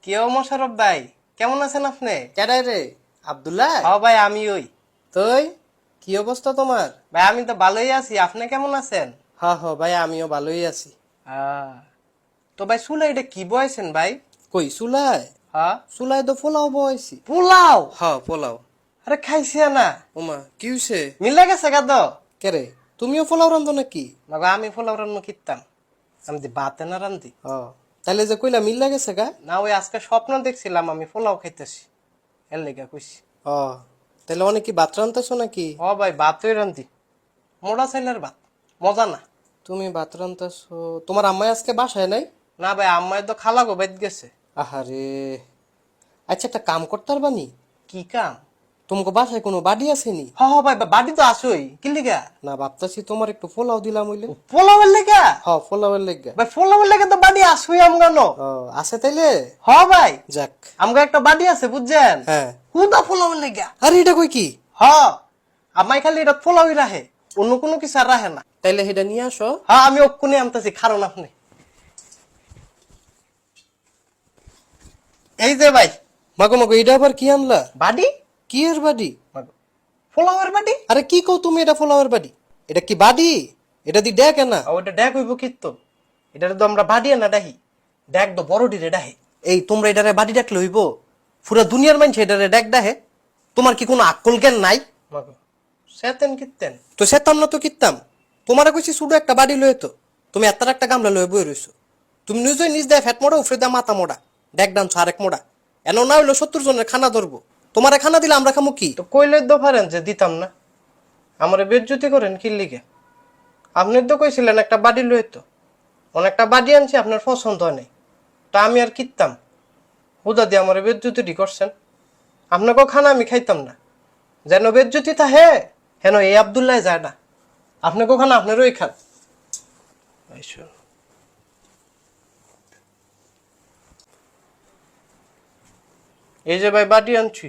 কেউ মোশারফ ভাই, কেমন আছেন আপনি? কেডাই রে? আব্দুল্লাহ? হ্যাঁ ভাই, আমি ওই। তুই কি অবস্থা তোমার? ভাই আমি তো ভালোই আছি, আপনি কেমন আছেন? ভাই আমিও ভালোই আছি। আহ, তো ভাই চুলা এটা কি বয়েছেন ভাই? কই চুলাই? হ্যাঁ, চুলাই তো পোলাও বইছি। পোলাও? পোলাও। আরে খাইছে না? ওমা কি হইছে? মিলে গেছে গা তো। কেরে তুমিও পোলাও রান্ধো নাকি? না গো, আমি পোলাও রান্না কিনতাম, আমি যে বাতে না রান্ধি। তাইলে যে কইলা মিল লাগেছে গা? না, ওই আজকে স্বপ্ন দেখছিলাম আমি পোলাও খাইতেছি, এর লেগে কইছি। ও তাইলে অনেক কি ভাত রান্ধতেছো নাকি? ও ভাই, ভাতই রান্ধি, মোড়া চাইলের ভাত, মজা না। তুমি ভাত রান্ধতেছো? তোমার আম্মাই আজকে বাসায় নাই? না ভাই, আম্মাই তো খালা গো বাইত গেছে। আহারে, আচ্ছা একটা কাম করতে পারবানি? কি কাম? তোমাকে বাসায় কোনো বাড়ি আসেনি? হ হ ভাই, বাড়ি তো আসোই, কি লিগা? না ভাবতাছি তোমার একটু পোলাও দিলাম হইলে। পোলাওয়ের লেগা? পোলাওয়ের লেগা। ভাই পোলাওয়ের লেগে তো বাড়ি আসোই আমগানো। আছে তাইলে? হ ভাই, যাক। আমগা একটা বাড়ি আছে বুঝছেন? হ্যাঁ। হুদা পোলাওয়ের লেগা। আরে এটা কই কি? হ, আমাই খালি এটা পোলাওই রাহে, অন্য কোনো কিছু আর রাহে না। তাইলে সেটা নিয়ে আসো। হ্যাঁ, আমি অক্ষুনি আনতেছি, কারণ আপনি এই যে ভাই মাগো মাগো এটা আবার কি আনলা? বাড়ি। কি এর বাড়ি? পোলাওয়ের বাড়ি? আরে কি কও তুমি? এটা ফ্লাওয়ার বাড়ি? এটা কি বাড়ি? এটা দি দেখ না। ওটা ড্যাক হইব কিত্তো, এটা তো আমরা বাড়ি না ডাহি, ড্যাক তো বড় ডিরে ডাহে। এই তোমরা এটারে বাড়ি ডাকলে হইব? পুরা দুনিয়ার মানুষ এটারে ডাক ডাহে। তোমার কি কোনো আক্কল জ্ঞান নাই? সেতেন কিত্তেন? তো সেতাম না তো কিত্তাম। তোমারে কইছি শুধু একটা বাড়ি লয়ে তো তুমি এত্তার একটা গামলা লয়ে বই রইছো। তুমি নিজেই নিজ দেয় ফ্যাট মোড়া উফরে দেয় মাথা মোড়া, ডেক ডানছো আরেক মোড়া। এন না হইলো 70 জনের খানা ধরবো। তোমারে খানা দিলে আমরা খামু কি? তো কইলে তো পারেন যে দিতাম না, আমার বেজ্জতি করেন কি লিগে? আপনি তো কইছিলেন একটা বাড়ি লই, তো অনেকটা বাড়ি আনছি, আপনার পছন্দ হয় নাই, তা আমি আর কিনতাম? হুদা দিয়ে আমার বেজ্জতি করছেন। আপনাকেও খানা আমি খাইতাম না, যেন বেজ্জতি তা হে হেন এই আবদুল্লাহ যায় না। আপনাকেও খানা আপনারই খান। এই যে ভাই বাড়ি আনছি।